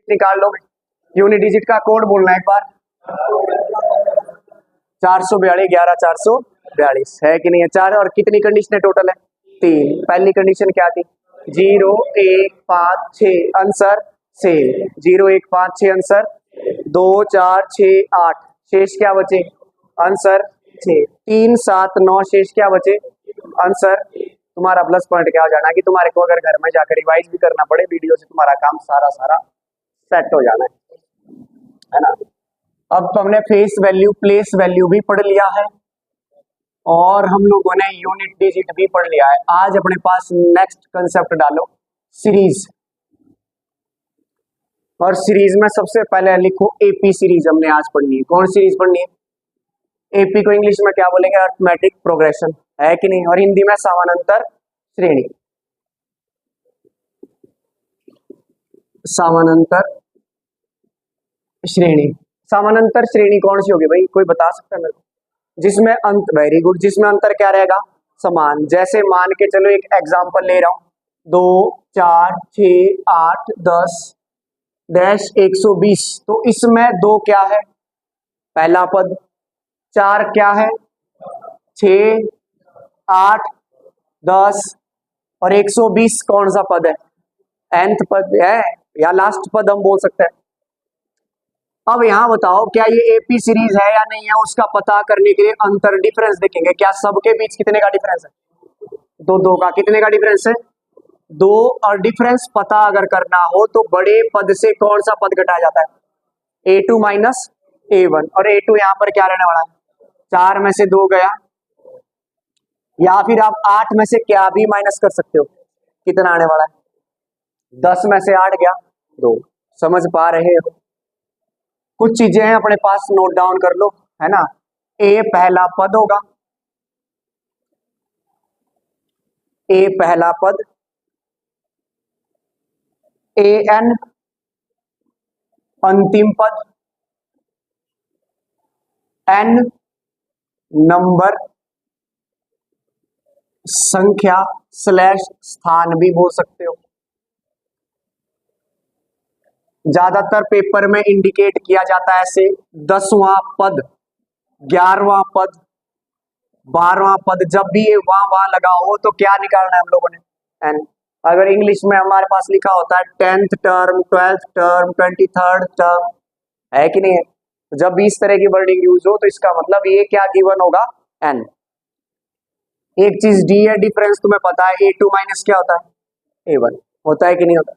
निकाल लोगे? Unit digit का कोड बोलना है एक बार। 442 11 442 है कि नहीं है? 4 और कितनी कंडीशन है टोटल है? 3। पहली कंडीशन क्या थी? 0 1 5 6 आंसर सेम। 0 1 5 6 आंसर 2 4 6 8 शेष क्या बचे? आंसर 6। 3 7 9 शेष क्या बचे? आंसर। तुम्हारा प्लस पॉइंट क्या हो जाना कि तुम्हारे को अगर घर में जाकर रिवाइज भी करना पड़े वीडियो से, तुम्हारा काम सारा सेट हो जाना है ना। अब हमने फेस वैल्यू प्लेस वैल्यू भी पढ़ लिया है और हम लोगों ने यूनिट डिजिट भी पढ़ लिया है। आज अपने पास नेक्स्ट कंसेप्ट डालो सीरीज। और सीरीज में सबसे पहले लिखो एपी सीरीज हमने आज पढ़नी है। कौन सीरीज पढ़नी है? एपी को इंग्लिश में क्या बोलेंगे? अरिथमेटिक प्रोग्रेशन, है कि नहीं? और हिंदी में समानांतर श्रेणी। समानांतर श्रेणी। समानांतर श्रेणी कौन सी होगी भाई? कोई बता सकता है मेरे को? जिसमें अंत, वेरी गुड, जिसमें अंतर क्या रहेगा? समान। जैसे मान के चलो एक एग्जांपल ले रहा हूं, 2 4 6 8 10 डैश 120। तो इसमें 2 क्या है? पहला पद। 4 क्या है? 6 8 10 और 120 कौन सा पद है? nth पद है या लास्ट पद हम बोल सकते हैं। अब यहां बताओ क्या ये एपी सीरीज है या नहीं है, उसका पता करने के लिए अंतर डिफरेंस देखेंगे। क्या सबके बीच कितने का डिफरेंस है? 2 का। कितने का डिफरेंस है? 2। और डिफरेंस पता अगर करना हो तो बड़े पद से कौन सा पद घटाया जाता है? A2 minus A1। और A2 यहां पर क्या रहने वाला है? 4 में से 2 गया, या फिर आप 8 में से क्या भी माइनस कर सकते हो। कितना आने वाला है? 10 में से 8 गया 2। समझ पा रहे हो? कुछ चीजें हैं अपने पास, नोट डाउन कर लो, है ना। ए पहला पद होगा, ए पहला पद, एन अंतिम पद, एन नंबर संख्या स्लैश स्थान भी बोल सकते हो। ज्यादातर पेपर में इंडिकेट किया जाता है ऐसे 10वां पद, 11वां पद, 12वां पद। जब भी ये वहां लगा हो तो क्या निकालना है हम लोगों ने? एन। अगर इंग्लिश में हमारे पास लिखा होता है 10th term, 12th term, 23rd term, है कि नहीं है? तो जब भी इस तरह की वर्डिंग यूज हो तो इसका मतलब ये क्या गिवन होगा? एन। एक चीज डी है, डिफरेंस तुम्हें पता है, A2 माइनस क्या होता है? A1 होता है कि नहीं होता?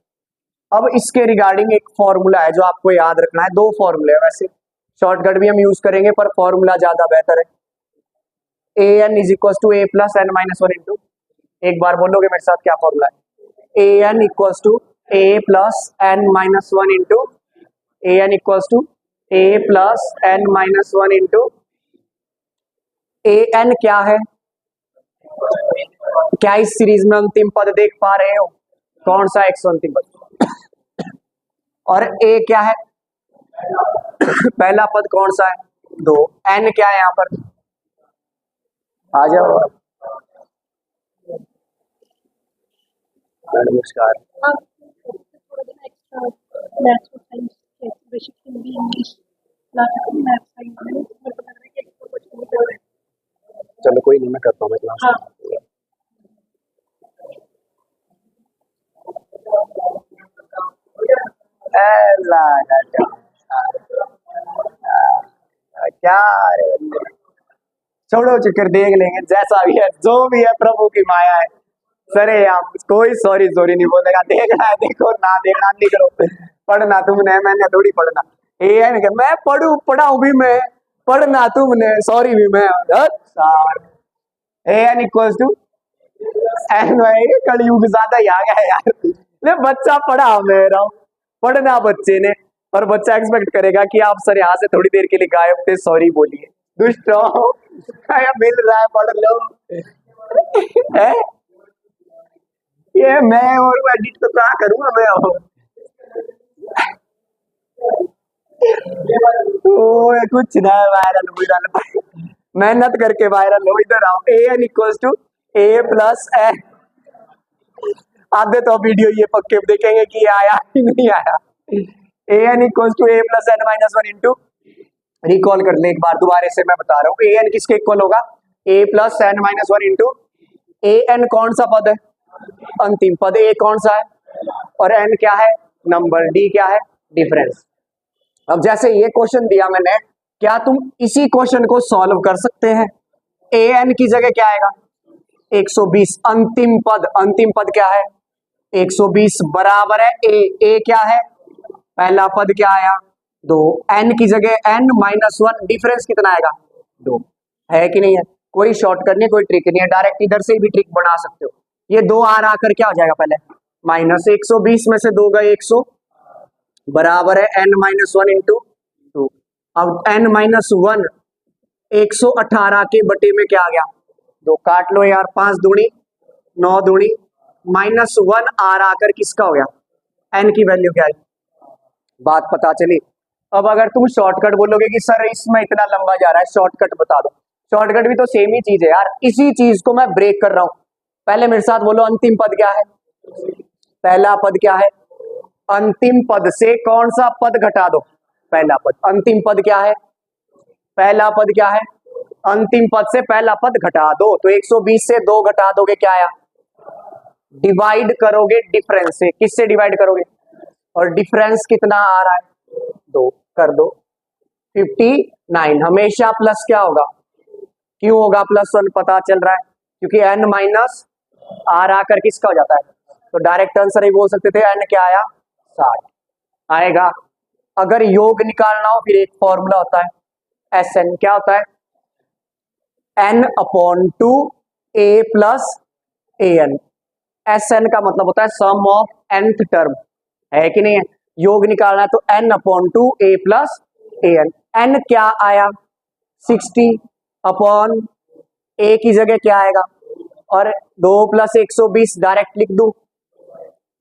अब इसके रिगार्डिंग एक फॉर्मूला है जो आपको याद रखना है। 2 फॉर्मूले है, वैसे शॉर्टकट भी हम यूज करेंगे पर फॉर्मूला ज्यादा बेहतर है। an is equal to A plus N minus 1 into, एक बार बोलोगे मेरे साथ क्या फॉर्मूला है? an equal to A plus N minus 1 into, an equal to A plus N minus 1 into an क्या है? क्या इस सीरीज में अंतिम पद देख पा रहे हो? कौन सा? 100 अंतिम पद। और ए क्या है? पहला पद कौन सा है? 2। एन क्या है यहाँ पर? आ जाओ। नमस्कार। चलो कोई नहीं, मैं करता हूँ क्लास। क्या छोड़ो, चक्कर देख लेंगे जैसा भी है, जो भी है प्रभु की माया है। सरे आप कोई सॉरी नहीं बोलेगा। देखना है देखो, ना देखना निकलो। पढ़ना तुमने, मैंने थोड़ी पढ़ना। मैं पढ़ा भी मैं, पढ़ना तुमने, सॉरी भी मैं। N equal to N. Kalyug ज्यादा ही आ गया है यार। ले बच्चा पढ़ा मेरा, पढ़ना बच्चे ने, और बच्चा एक्सपेक्ट करेगा कि आप सर यहाँ से थोड़ी देर के लिए गायब थे, सॉरी बोलिए। दुष्ट हो, मिल रहा है पढ़ लो। है ये मैं और एडिट तो क्या करूंगा मैं? कुछ ना, वायरल मेहनत करके वायरल हो। इधर आओ। an equals to A plus N. आधे तो वीडियो ये पक्के देखेंगे कि ये आया कि नहीं आया। A N equal to A plus N minus one into, recall कर ले एक बार दोबारा से, मैं बता रहा हूँ। ए एन किसके इक्वल होगा, A plus N minus one into, A N कौन सा पद है, अंतिम पद, ए कौन सा है, और एन क्या है, नंबर, डी क्या है, डिफरेंस। अब जैसे ये क्वेश्चन दिया मैंने, क्या तुम इसी क्वेश्चन को सॉल्व कर सकते हैं। ए एन की जगह क्या आएगा, 120, अंतिम पद क्या है, 120 बराबर है ए क्या है, पहला पद क्या आया, 2, एन की जगह एन माइनस वन, डिफरेंस कितना आएगा, 2, है कि नहीं है। कोई शॉर्टकट नहीं, कोई ट्रिक नहीं है, डायरेक्ट इधर से भी ट्रिक बना सकते हो। ये 2 आकर क्या हो जाएगा, पहले माइनस 120 में से 2 गए 100, बराबर है एन माइनस वन इंटू 2। अब एन माइनस वन 118 के बटे में क्या आ गया, 2, काट लो यार, 5 दूनी 9 दूनी, माइनस वन आकर किसका हो गया, एन की वैल्यू क्या है, बात पता चली। अब अगर तुम शॉर्टकट बोलोगे कि सर इसमें इतना लंबा जा रहा है, शॉर्टकट बता दो, शॉर्टकट भी तो सेम ही चीज है यार, इसी चीज को मैं ब्रेक कर रहा हूं। पहले मेरे साथ बोलो, अंतिम पद क्या है, पहला पद क्या है, अंतिम पद से कौन सा पद घटा दो, पहला पद, अंतिम पद क्या है, पहला पद क्या है, अंतिम पद से पहला पद घटा दो, तो 120 से 2 घटा दोगे, क्या आया, डिवाइड करोगे डिफरेंस से, किससे डिवाइड करोगे, और डिफरेंस कितना आ रहा है, 2, कर दो, 59। हमेशा प्लस क्या होगा, क्यों होगा प्लस वन, पता चल रहा है, क्योंकि एन माइनस आर आकर किसका हो जाता है, तो डायरेक्ट आंसर ही बोल सकते थे, एन क्या आया, 60 आएगा। अगर योग निकालना हो फिर एक फॉर्मूला होता है, एस एन, क्या होता है, N upon to A plus A N, S N का मतलब होता है सम ऑफ nth टर्म, है कि नहीं है। योग निकालना है तो n upon two A plus A N, N क्या आया 60 अपॉन ए की जगह क्या आएगा, और 2 प्लस 120 डायरेक्ट लिख दूं,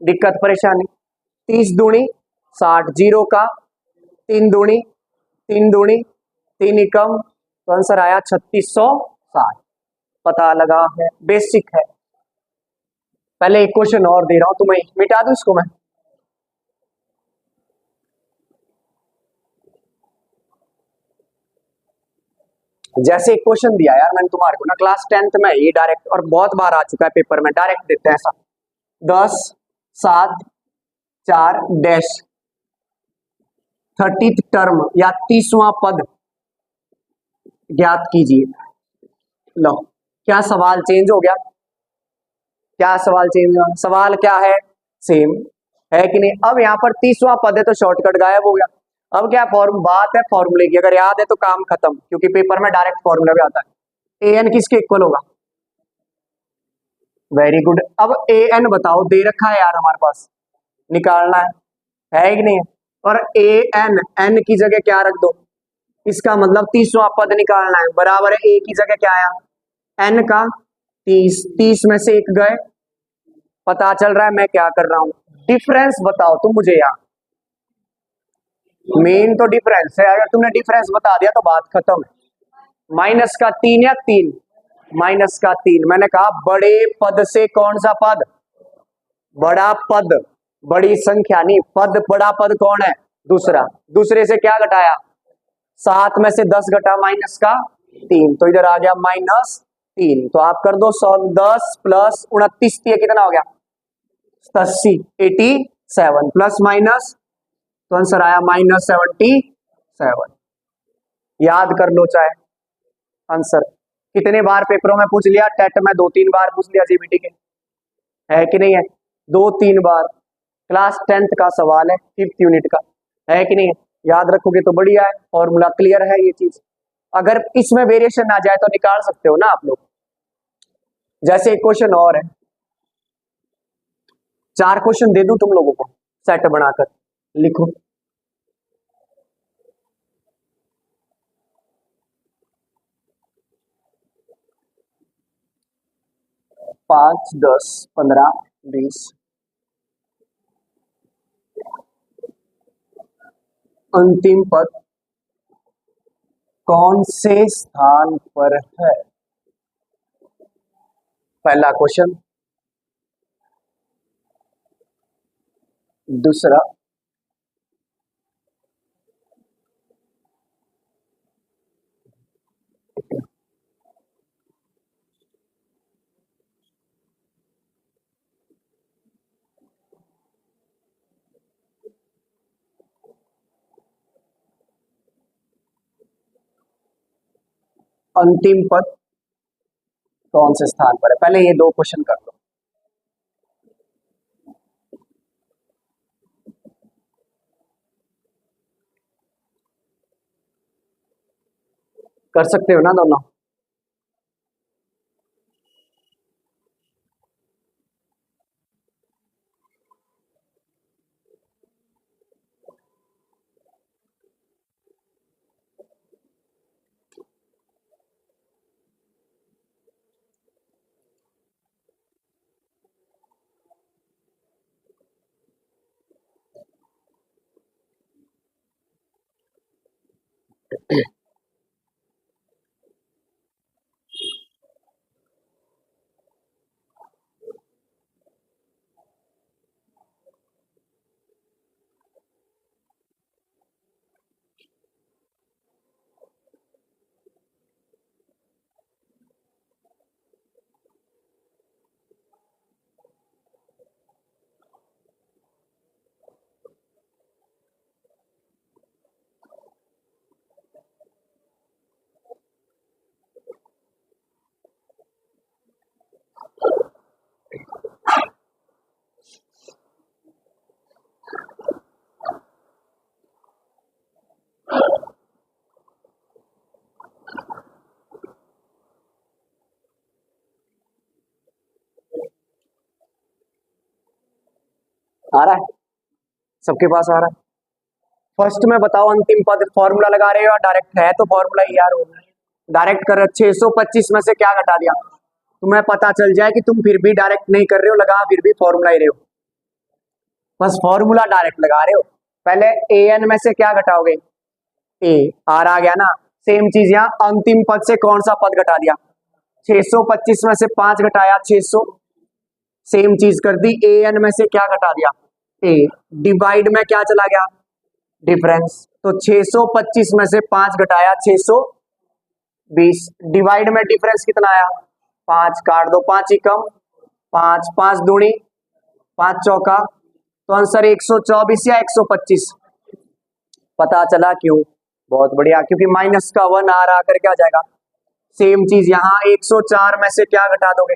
दिक्कत परेशानी, 30 दूनी 60, जीरो का 3 दूनी 3 दूनी 3 एकम, तो आंसर आया 3660, पता लगा है, बेसिक है। पहले एक क्वेश्चन और दे रहा हूं तुम्हें, मिटा दूं इसको मैं, जैसे एक क्वेश्चन दिया यार मैंने तुम्हारे को ना क्लास 10th में, ये डायरेक्ट, और बहुत बार आ चुका है पेपर में, डायरेक्ट देते हैं ऐसा, 10 7 4 डैश 30th टर्म या 30वां पद ज्ञात कीजिए। लो, क्या सवाल चेंज हो गया, क्या सवाल चेंज हुआ, सवाल क्या है, सेम है कि नहीं। अब यहाँ पर 30वां पद है तो शॉर्टकट गायब हो गया। अब क्या फॉर्म, बात है फॉर्मूले की, अगर याद है तो काम खत्म, क्योंकि पेपर में डायरेक्ट फॉर्मूला भी आता है। ए एन किसके इक्वल होगा, वेरी गुड। अब ए एन बताओ, दे रखा है यार हमारे पास, निकालना है कि नहीं है, और ए एन, एन की जगह क्या रख दो, इसका मतलब 30वां पद निकालना है, बराबर है ए की जगह क्या आया, एन का 30, 30 में से एक गए, पता चल रहा है मैं क्या कर रहा हूं, डिफरेंस बताओ तुम मुझे यार, मेन तो डिफरेंस है, अगर तुमने डिफरेंस बता दिया तो बात खत्म है। माइनस का 3 या 3, माइनस का 3, मैंने कहा बड़े पद से कौन सा पद, बड़ा पद, बड़ी संख्या नहीं, पद, बड़ा पद कौन है, दूसरा, दूसरे से क्या घटाया, 7 में से 10 घटा माइनस का 3, तो इधर आ गया माइनस 3, तो आप कर दो 10 प्लस 29, कितना हो गया 80, 87 प्लस माइनस, तो आंसर आया माइनस 77। याद कर लो चाहे आंसर, कितने बार पेपरों में पूछ लिया, टेट में 2-3 बार पूछ लिया, जीबीटी के, है कि नहीं है, 2-3 बार, क्लास 10th का सवाल है, 5th यूनिट का, है कि नहीं है। याद रखोगे तो बढ़िया है, फॉर्मूला क्लियर है ये चीज, अगर इसमें वेरिएशन आ जाए तो निकाल सकते हो ना आप लोग। जैसे एक क्वेश्चन और है, 4 क्वेश्चन दे दूं तुम लोगों को सेट बनाकर, लिखो। 5 10 15 20, अंतिम पद कौन से स्थान पर है, पहला क्वेश्चन। दूसरा, अंतिम पद कौन से स्थान पर है? पहले ये दो क्वेश्चन कर लो। कर सकते हो ना दोनों? आ रहा है? सबके पास आ रहा है? फर्स्ट में बताओ, अंतिम पद फॉर्मूला लगा रहे हो या डायरेक्ट? है तो फॉर्मूला ही यार, डायरेक्ट कर। 625 में से क्या घटा दिया? तुम्हें पता चल जाए कि तुम फिर भी डायरेक्ट नहीं कर रहे हो, लगा फिर भी फॉर्मूला ही रहे हो, बस फॉर्मूला डायरेक्ट लगा रहे हो। पहले ए एन में से क्या घटाओगे? ए आर आ गया ना। सेम चीज यहाँ अंतिम पद से कौन सा पद घटा दिया? 625 में से 5 घटाया 600। सेम चीज कर दी, ए एन में से क्या घटा दिया? ए। डिवाइड में क्या चला गया? डिफरेंस। तो 625 में से 5 घटाया 620। डिवाइड में डिफरेंस कितना आया? 5 काट दो, 5 ही कम, 5 5 दूनी 5 चौका, तो आंसर 124 या 125? पता चला क्यों? बहुत बढ़िया, क्योंकि माइनस का 1 आ रहा कर क्या जाएगा? सेम चीज यहाँ 104 में से क्या घटा दोगे?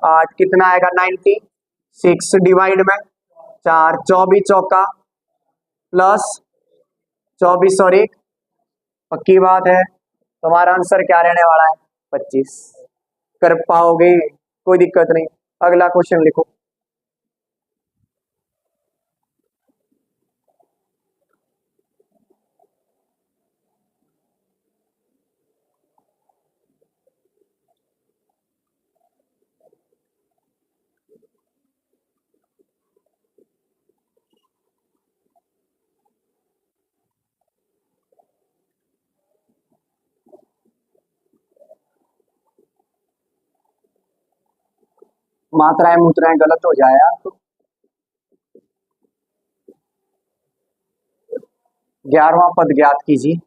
8, कितना आएगा? 96। डिवाइड में 4, 24 चौका प्लस 24 और 1, पक्की बात है तुम्हारा आंसर क्या रहने वाला है? 25। कर पाओगे? कोई दिक्कत नहीं। अगला क्वेश्चन लिखो। मात्राएं मूत्राएं गलत हो जाए यार तो। 11वां पद ज्ञात कीजिए।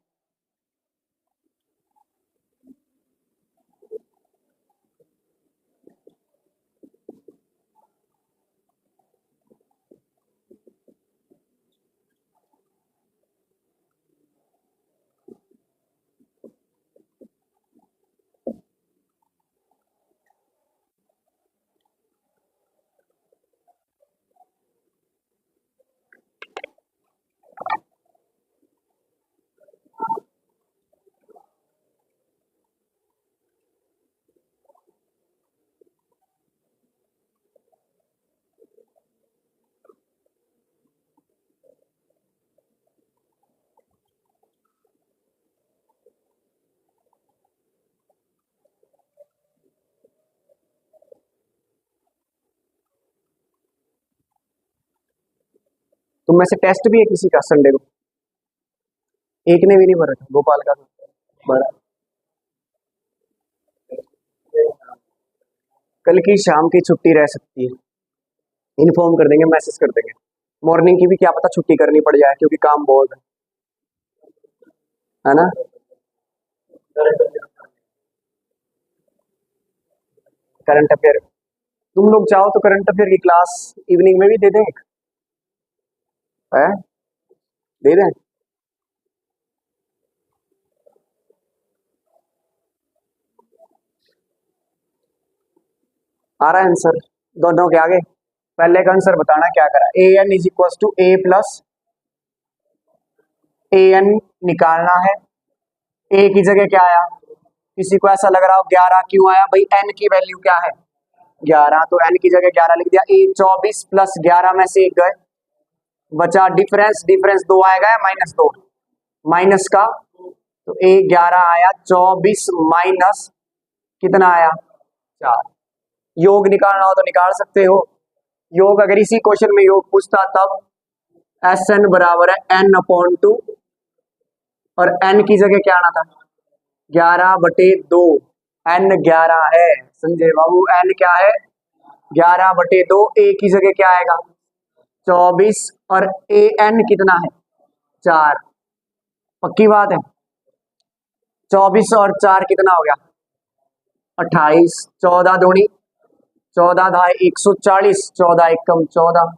तुम में से टेस्ट भी है किसी का संडे को? एक ने भी नहीं भरा था, गोपाल का भरा। कल की शाम की छुट्टी रह सकती है, इन्फॉर्म कर देंगे, मैसेज कर देंगे। मॉर्निंग की भी क्या पता छुट्टी करनी पड़ जाए, क्योंकि काम बहुत है ना। करंट अफेयर, तुम लोग चाहो तो करंट अफेयर की क्लास इवनिंग में भी दे दें, है? दे दें। आ रहा है आंसर दोनों के आगे? पहले का आंसर बताना क्या करा। A N is equal to A plus A N निकालना है। ए की जगह क्या आया? किसी को ऐसा लग रहा हो 11 क्यों आया भाई? एन की वैल्यू क्या है? 11, तो एन की जगह 11 लिख दिया। ए 24 प्लस 11 में से एक गए, बचा डिफरेंस, डिफरेंस 2 आएगा या -2 माइनस का, तो ए 11 आया। 24 माइनस कितना आया? 4। योग निकालना हो तो निकाल सकते हो। योग अगर इसी क्वेश्चन में योग पूछता तब एस एन बराबर है n/2 और n की जगह क्या आना था? 11/2। n 11 है संजय बाबू, n क्या है? 11/2। ए की जगह क्या आएगा? 24 और ए एन कितना है? 4। पक्की बात है। 24 और 4 कितना हो गया? 28। 14 दूनी 14 धाई 140, 14 एकम 14।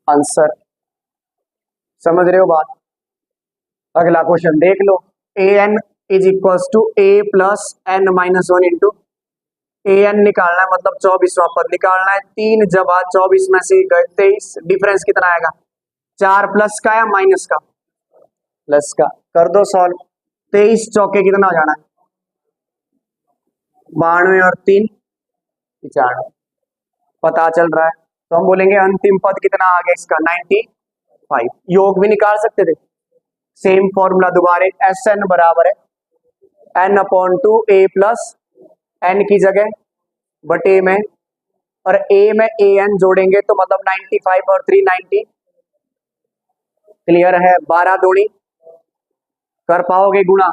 आंसर समझ रहे हो बात? अगला क्वेश्चन देख लो। A N is equal to A plus N minus 1 into A N निकालना है, मतलब 24वां पद निकालना है। 3 जब 24 में से गए 23, डिफरेंस कितना आएगा? 4 प्लस का या माइनस का? प्लस का। कर दो सॉल्व। 23 चौके कितना हो जाना है? 92 और 3 95। पता चल रहा है, तो हम बोलेंगे अंतिम पद कितना आ गया इसका? 95। योग भी निकाल सकते थे, सेम फॉर्मूला दोबारा। एस एन बराबर है n/2 ए प्लस एन की जगह बटे में, और ए में ए एन जोड़ेंगे तो मतलब 95 और 390। क्लियर है? 12 दूनी कर पाओगे गुणा?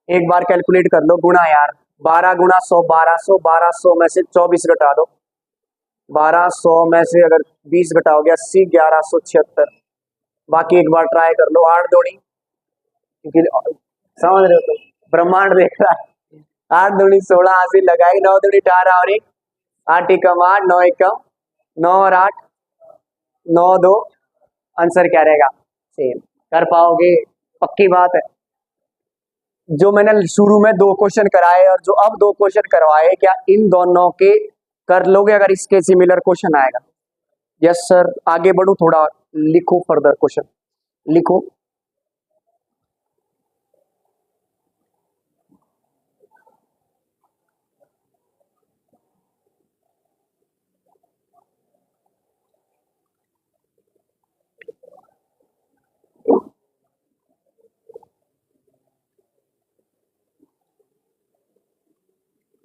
एक बार कैलकुलेट कर लो गुणा यार। 12 गुणा 100 1200, 1200 में से 24 घटा दो, 1200 में से अगर 20 घटाओगे 80, 1176। बाकी एक बार ट्राई कर लो। 8 दूनी, क्योंकि समझ रहे हो तो ब्रह्मांड देख रहा है। 8 दूनी 16, 80 लगाई। 9 दूनी 18 और 1 8 एकम 8, 9 एकम 9 और 8 9 2। आंसर क्या रहेगा? सेम। कर पाओगे? पक्की बात है। जो मैंने शुरू में 2 क्वेश्चन कराए और जो अब 2 क्वेश्चन करवाए, क्या इन दोनों के कर लोगे अगर इसके सिमिलर क्वेश्चन आएगा? Yes sir. आगे बढ़ो थोड़ा, लिखो फर्दर क्वेश्चन लिखो।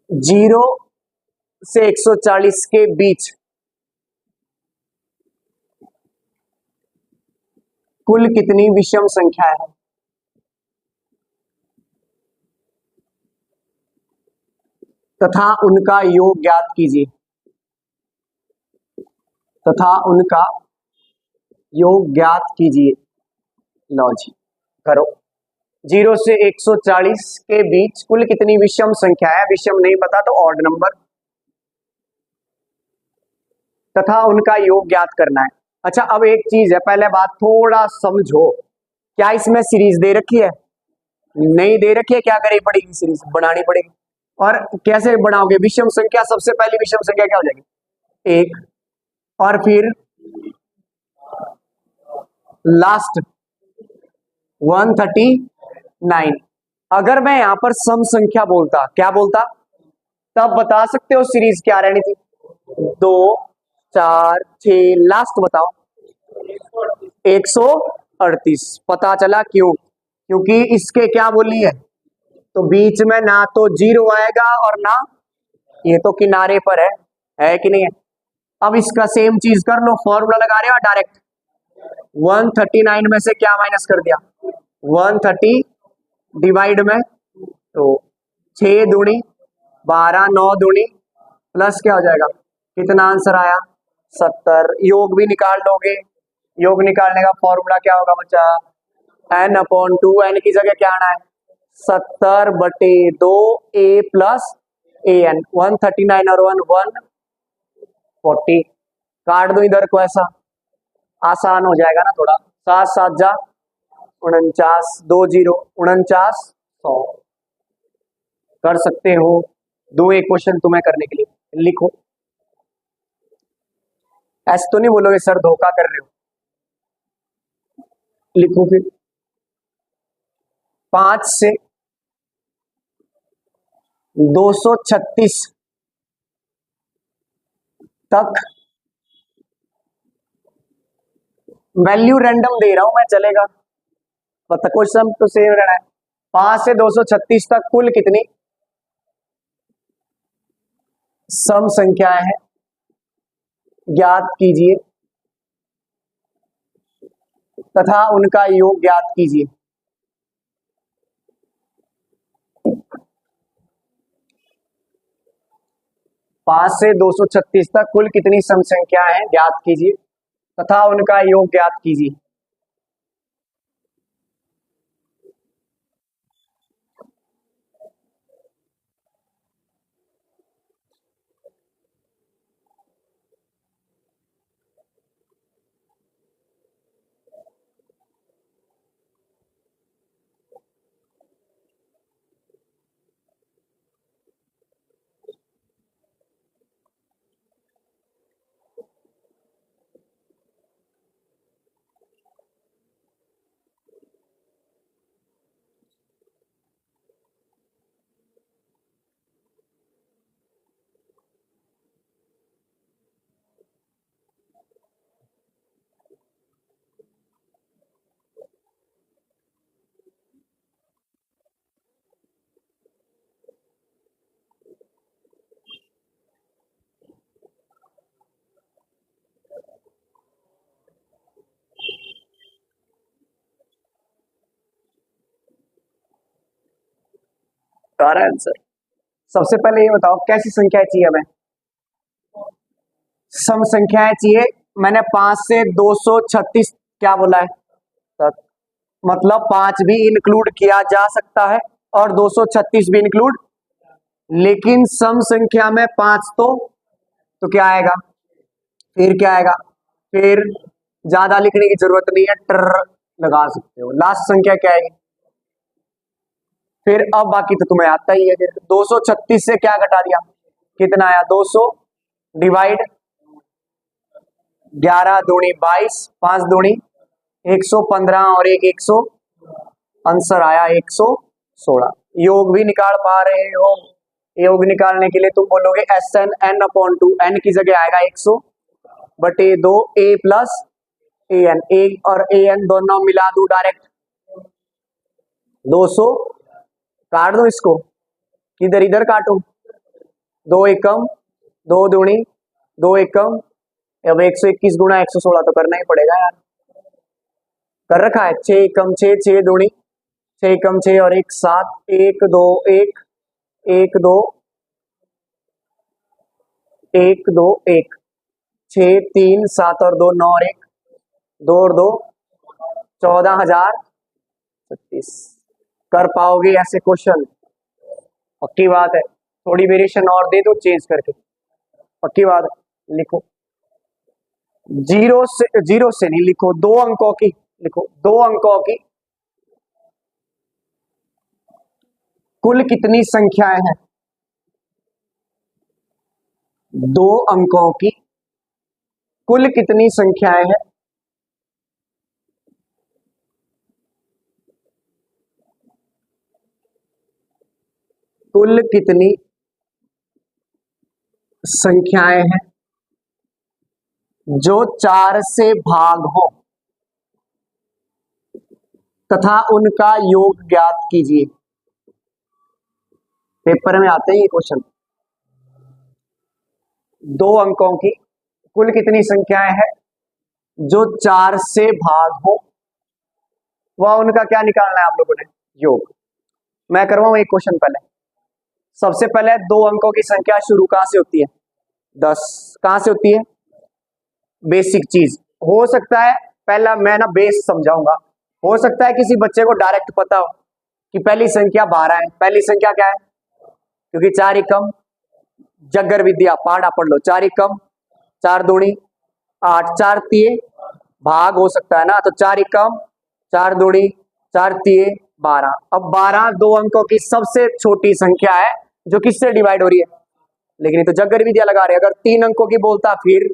जीरो से 140 के बीच कुल कितनी विषम संख्या है? तथा उनका योग ज्ञात कीजिए। तथा उनका योग ज्ञात कीजिए। लो जी करो। 0 से 140 के बीच कुल कितनी विषम संख्या है? विषम नहीं पता तो ऑड नंबर, तथा उनका योग ज्ञात करना है। अच्छा, अब एक चीज है, पहले बात थोड़ा समझो। क्या इसमें सीरीज दे रखी है? नहीं दे रखी है। क्या करनी पड़ेगी? सीरीज बनानी पड़ेगी। और कैसे बनाओगे? विषम संख्या, सबसे पहली विषम संख्या क्या हो जाएगी? 1, और फिर लास्ट 139। अगर मैं यहां पर सम संख्या बोलता, क्या बोलता, तब बता सकते हो सीरीज क्या रहनी थी? 2 4 6, लास्ट बताओ 138। पता चला क्यों? क्योंकि इसके क्या बोली है, तो बीच में ना तो 0 आएगा और ना ये तो किनारे पर है कि नहीं है? अब इसका सेम चीज कर लो, फॉर्मूला लगा रहे हो डायरेक्ट। 139 में से क्या माइनस कर दिया? 130 डिवाइड में, तो 6 दूनी 12, 9 दूनी प्लस क्या हो जाएगा? कितना आंसर आया? 70। योग भी निकाल लोगे। योग निकालने का फॉर्मूला क्या होगा बच्चा? n/2। n की जगह क्या आना है? 70/2 a प्लस ए एन। 139 और 140। काट दो इधर को, ऐसा आसान हो जाएगा ना थोड़ा। 7 7 जा 49, 2 0 49 100। कर सकते हो। दो एक क्वेश्चन तुम्हें करने के लिए, लिखो। ऐसे तो नहीं बोलोगे सर धोखा कर रहे हो, लिखो फिर। 5 से 236 तक वैल्यू रैंडम दे रहा हूं मैं, चलेगा, पता क्वेश्चन तो सेम रहना है। 5 से 236 तक कुल कितनी सम संख्याएं हैं ज्ञात कीजिए तथा उनका योग ज्ञात कीजिए। पांच से 236 तक कुल कितनी सम संख्याएं हैं ज्ञात कीजिए तथा उनका योग ज्ञात कीजिए। सारा आंसर। सबसे पहले ये बताओ कैसी संख्या चाहिए हमें, सम संख्याएं चाहिए। मैंने 5 से 236 क्या बोला है तक, मतलब 5 भी इंक्लूड किया जा सकता है और 236 भी इंक्लूड, लेकिन सम संख्या में 5 तो क्या आएगा, फिर क्या आएगा, फिर ज्यादा लिखने की जरूरत नहीं है, टर लगा सकते हो। लास्ट संख्या क्या आएगी, फिर अब बाकी तो तुम्हें आता ही है। फिर 236 से क्या घटा दिया, कितना आया, 200 डिवाइड 11 दूनी 22, 5 दूनी 115 और एक 100, आंसर आया 116। योग भी निकाल पा रहे हो, योग निकालने के लिए तुम बोलोगे S N N upon two, N की जगह आएगा 100 बटे 2 ए प्लस ए एन, ए और ए एन दोनों मिला दू डायरेक्ट 200, काट दो इसको, किधर इधर काटो, 2 एकम 2 दूनी 2 एकम, अब 121 गुणा 116 तो करना ही पड़ेगा यार, कर रखा है। 6 एकम 6, 6 दूनी 6 एकम 6 और 1 7, 1 2 1 1 2 1 2 1, 6 3 7 और 2 9 और 1 2 और 2 14,036। कर पाओगे ऐसे क्वेश्चन, पक्की बात है, थोड़ी वेरिएशन और दे दो चेंज करके, पक्की बात है। लिखो जीरो से नहीं, लिखो 2 अंकों की, लिखो 2 अंकों की कुल कितनी संख्याएं हैं, 2 अंकों की कुल कितनी संख्याएं हैं, कुल कितनी संख्याएं हैं जो 4 से भाग हो तथा उनका योग ज्ञात कीजिए। पेपर में आते हैं ये क्वेश्चन। 2 अंकों की कुल कितनी संख्याएं हैं जो 4 से भाग हो, वह उनका क्या निकालना है आप लोगों ने, योग। मैं करवाऊं एक क्वेश्चन पहले। सबसे पहले 2 अंकों की संख्या शुरू कहां से होती है, 10। कहां से होती है, बेसिक चीज। हो सकता है पहला मैं ना बेस समझाऊंगा, हो सकता है किसी बच्चे को डायरेक्ट पता हो कि पहली संख्या 12 है। पहली संख्या क्या है, क्योंकि 4 एकम, जगर विद्या पढ़ा पढ़ लो, 4 एकम 4 दूनी 8, 4 तिये भाग हो सकता है ना, तो 4 एकम 4 दूनी 4 तिये 12। अब 12 2 अंकों की सबसे छोटी संख्या है जो किससे डिवाइड हो रही है, लेकिन ये तो जग्गर विद्या लगा रहे हैं। अगर 3 अंकों की बोलता फिर,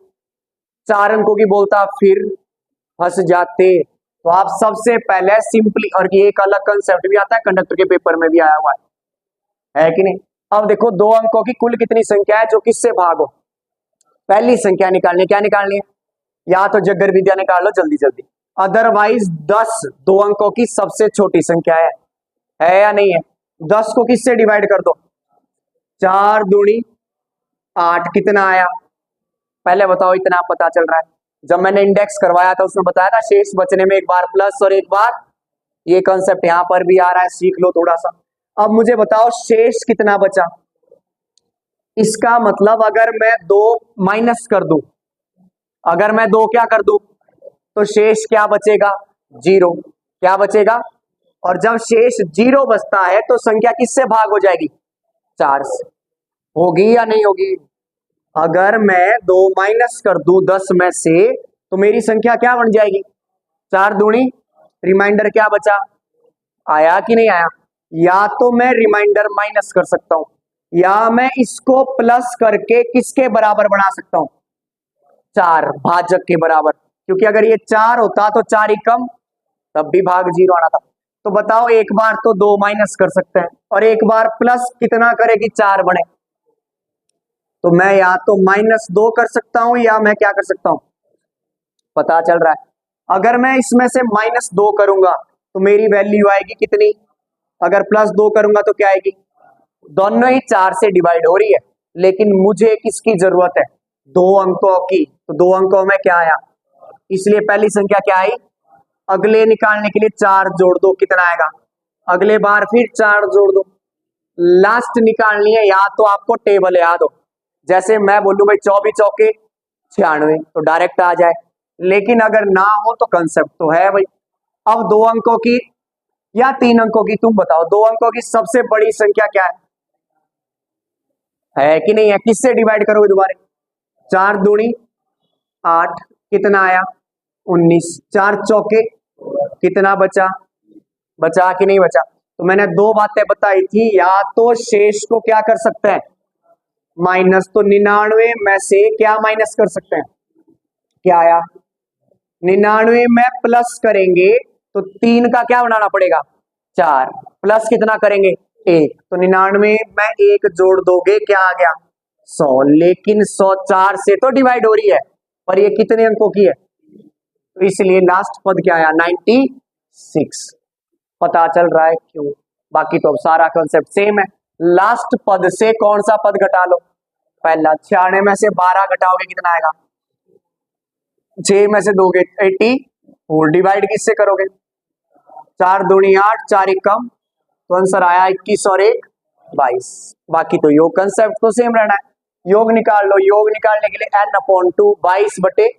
4 अंकों की बोलता फिर फंस जाते। तो आप सबसे पहले सिंपली, और ये एक अलग कंसेप्ट भी आता है, कंडक्टर के पेपर में भी आया हुआ है कि नहीं। अब देखो 2 अंकों की कुल कितनी संख्या है जो किससे भाग हो, पहली संख्या निकालनी है। क्या निकालनी है, या तो जग्गर विद्या निकाल लो जल्दी जल्दी, अदरवाइज 10 2 अंकों की सबसे छोटी संख्या है या नहीं है। 10 को किससे डिवाइड कर दो, 4 दूनी 8, कितना आया पहले बताओ, इतना पता चल रहा है। जब मैंने इंडेक्स करवाया था उसमें बताया था शेष बचने में एक बार प्लस और एक बार, ये कॉन्सेप्ट यहां पर भी आ रहा है, सीख लो थोड़ा सा। अब मुझे बताओ शेष कितना बचा, इसका मतलब अगर मैं 2 माइनस कर दूं, अगर मैं 2 क्या कर दूं, तो शेष क्या बचेगा, 0। क्या बचेगा, और जब शेष 0 बचता है तो संख्या किससे भाग हो जाएगी, 4 से। होगी या नहीं होगी, अगर मैं 2 माइनस कर दूं 10 में से तो मेरी संख्या क्या बन जाएगी, 4 दूनी, रिमाइंडर क्या बचा, आया कि नहीं आया। या तो मैं रिमाइंडर माइनस कर सकता हूं, या मैं इसको प्लस करके किसके बराबर बना सकता हूं, 4 भाजक के बराबर, क्योंकि अगर ये 4 होता तो 4 ही कम, तब भी भाग 0 आना था। तो बताओ एक बार तो 2 माइनस कर सकते हैं और एक बार प्लस कितना करेगी, 4 बने। तो मैं या तो -2 कर सकता हूं या मैं क्या कर सकता हूं, पता चल रहा है। अगर मैं इसमें से -2 करूंगा तो मेरी वैल्यू आएगी कितनी, अगर +2 करूंगा तो क्या आएगी, दोनों ही 4 से डिवाइड हो रही है, लेकिन मुझे किसकी जरूरत है, 2 अंकों की। तो 2 अंकों में क्या आया, इसलिए पहली संख्या क्या आई, अगले निकालने के लिए 4 जोड़ दो, कितना आएगा, अगले बार फिर 4 जोड़ दो। लास्ट निकालनी है, या तो आपको टेबल याद हो, जैसे मैं बोलूं भाई 24 चौके 96 तो डायरेक्ट आ जाए, लेकिन अगर ना हो तो कंसेप्ट तो है भाई। अब 2 अंकों की या 3 अंकों की, तुम बताओ 2 अंकों की सबसे बड़ी संख्या क्या है कि नहीं है, किससे डिवाइड करोगे दोबारा, 4 दूनी 8, कितना आया 19, 4 चौके कितना बचा, बचा कि नहीं बचा। तो मैंने 2 बातें बताई थी, या तो शेष को क्या कर सकते हैं माइनस, तो 99 में से क्या माइनस कर सकते हैं, क्या आया 99 में प्लस करेंगे तो 3 का क्या बनाना पड़ेगा 4, प्लस कितना करेंगे 1, तो 99 में 1 जोड़ दोगे क्या आ गया 100, लेकिन 100 4 से तो डिवाइड हो रही है, पर ये कितने अंकों की है, तो इसलिए लास्ट पद क्या आया 96। पता चल रहा है क्यों, बाकी तो अब सारा कॉन्सेप्ट सेम है। लास्ट पद से कौन सा पद घटा लो, पहला, 96 में से 12 घटाओगे कितना आएगा, 6 में से दोगे 80, और डिवाइड किससे करोगे, 4 दूनी 8, 4 एक कम, तो आंसर आया 21 और 1 22। बाकी तो योग कंसेप्ट तो सेम रहना है, योग निकाल लो, योग निकालने के लिए n/2 22 बटे,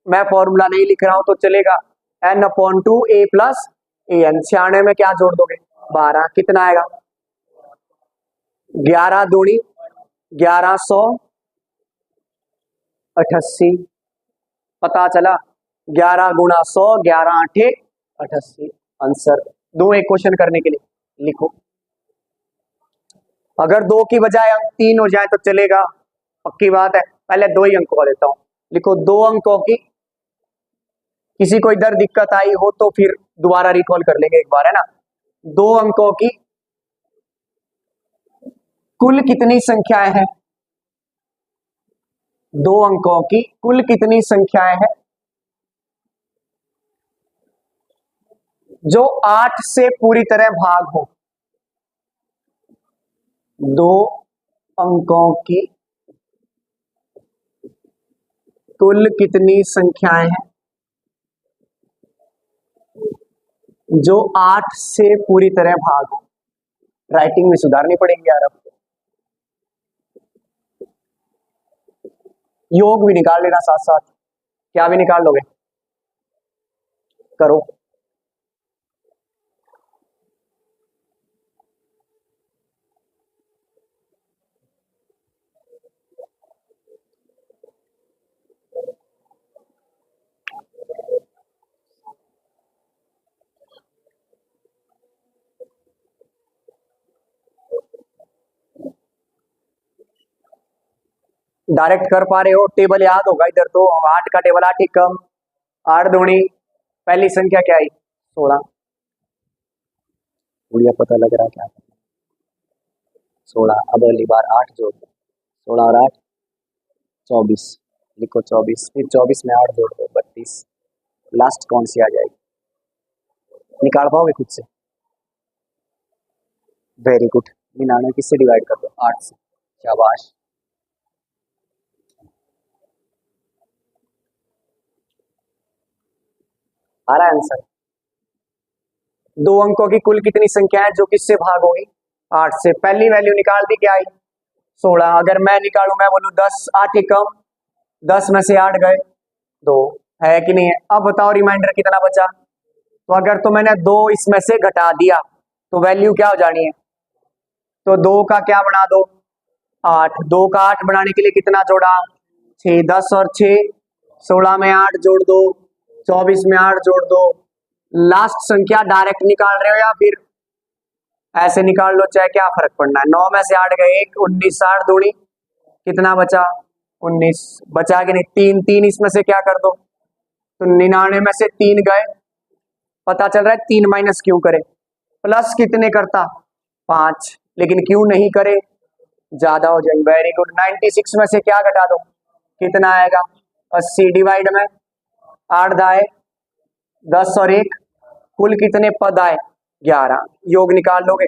मैं फॉर्मूला नहीं लिख रहा हूं तो चलेगा, n/2 a प्लस an। 96 में क्या जोड़ दोगे 12, कितना आएगा 11 दूनी 1188, पता चला 11 गुणा 100, 11 8 88 आंसर। दो एक क्वेश्चन करने के लिए लिखो, अगर 2 की बजाय अंक 3 हो जाए तो चलेगा, पक्की बात है, पहले 2 ही अंकों का देता हूं, लिखो 2 अंकों की, किसी को इधर दिक्कत आई हो तो फिर दोबारा रिकॉल कर लेंगे एक बार, है ना। 2 अंकों की कुल कितनी संख्याएं हैं, 2 अंकों की कुल कितनी संख्याएं हैं जो 8 से पूरी तरह भाग हो, 2 अंकों की कुल कितनी संख्याएं हैं जो 8 से पूरी तरह भाग हो, राइटिंग में सुधारनी पड़ेगी यार, अब योग भी निकाल लेना साथ साथ, क्या भी निकाल लोगे, करो। डायरेक्ट कर पा रहे हो, टेबल याद होगा इधर तो, 8 का टेबल, 8 एकम 8 दूनी, पहली संख्या क्या आई 16, बढ़िया पता लग रहा है क्या 16। अब अगली बार 8 जोड़ दो, 16 और 8 24, लिखो 24, फिर 24 में 8 जोड़ दो 32, लास्ट कौन सी आ जाएगी, निकाल पाओगे खुद से? Very good. 99 किससे डिवाइड कर दो 8 से, शाबाश। आ रहा है आंसर? दो अंकों की कुल कितनी संख्या है जो किससे भाग होगी 8 से, पहली वैल्यू निकाल दी क्या आई 16, अगर मैं निकालू, मैं बोलूं 10, 8 एकम 10 में से 8 गए 2, है कि नहीं है? अब बताओ रिमाइंडर कितना बचा, तो अगर तो मैंने 2 इसमें से घटा दिया तो वैल्यू क्या हो जानी है, तो 2 का क्या बना दो 8, 2 का 8 बनाने के लिए कितना जोड़ा 6, 10 और 6 16 में 8 जोड़ दो, 24 में 8 जोड़ दो, लास्ट संख्या डायरेक्ट निकाल रहे हो या फिर ऐसे निकाल लो, चाहे क्या फर्क पड़ना है। 9 में से 8 गए 1, 19, 8 दूनी कितना बचा 19, बचा कि नहीं 3, 3 इसमें से क्या कर दो, तो 99 में से 3 गए, पता चल रहा है 3 माइनस क्यों करे, प्लस कितने करता 5, लेकिन क्यों नहीं करे ज्यादा हो जाएंगे। Very good. 96 में से क्या घटा दो कितना आएगा 80, डिवाइड में 8 दाए 10 और 1, कुल कितने पद आए 11, योग निकाल लोगे,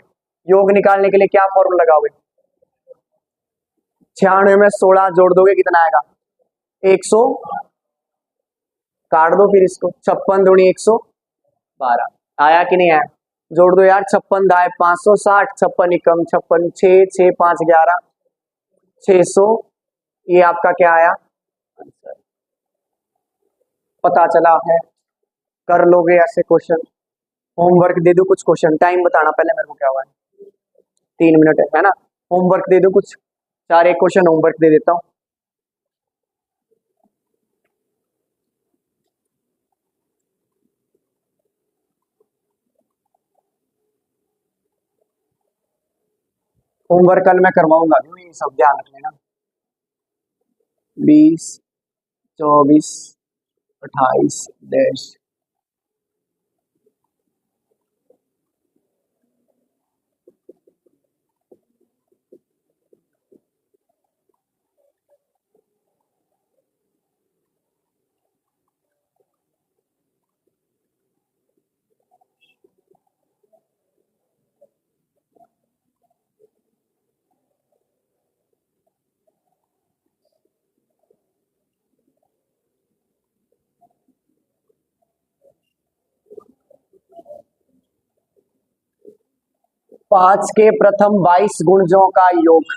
योग निकालने के लिए क्या फॉर्मूला लगाओगे, 96 में 16 जोड़ दोगे कितना आएगा 100, काट दो फिर इसको, 56 दूनी 112, आया कि नहीं आया, जोड़ दो यार, 56 दाए 560, 56 एकम 56, 6 6 5 11 600, ये आपका क्या आया आंसर, पता चला है। कर लोगे ऐसे क्वेश्चन, होमवर्क दे दो कुछ क्वेश्चन, टाइम बताना पहले मेरे को क्या हुआ है, 3 मिनट है ना, होमवर्क दे दो कुछ, 4 एक क्वेश्चन होमवर्क दे देता हूँ। होमवर्क कल मैं करवाऊंगा, ये सब ध्यान रख लेना। 20, 24, 28 डैश, पांच के प्रथम 22 गुणजों का योग,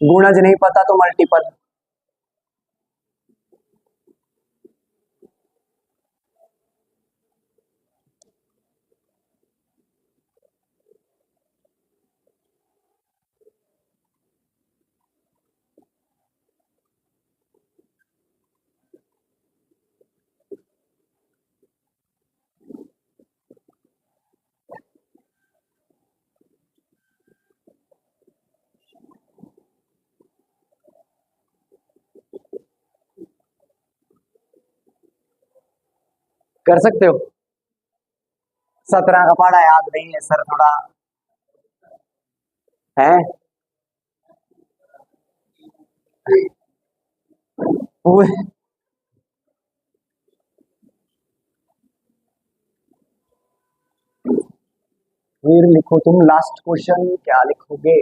गुणज नहीं पता तो मल्टीपल, कर सकते हो। 17 का पढ़ा याद नहीं है सर थोड़ा, है फिर लिखो तुम लास्ट क्वेश्चन, क्या लिखोगे,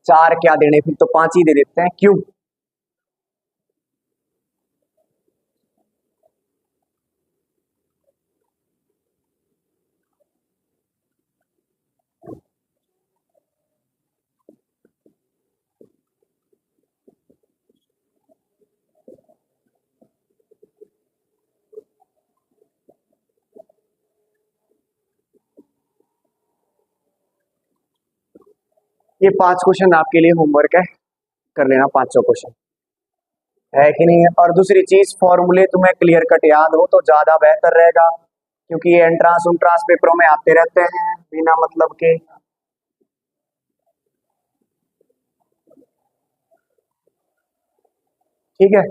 चार क्या देने, फिर तो 5 ही दे देते हैं, क्यों? ये 5 क्वेश्चन आपके लिए होमवर्क है, कर लेना 500 क्वेश्चन, है कि नहीं है। और दूसरी चीज, फॉर्मूले तुम्हें क्लियर कट याद हो तो ज्यादा बेहतर रहेगा, क्योंकि ये एंट्रांस उंट्रांस पेपरों में आते रहते हैं बिना मतलब के। ठीक है,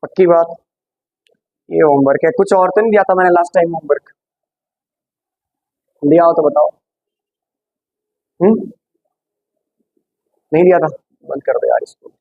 पक्की बात। ये होमवर्क है, कुछ और तो नहीं दिया था मैंने लास्ट टाइम होमवर्क? दिया हो तो बताओ। नहीं दिया था? बंद कर दो यार इसको।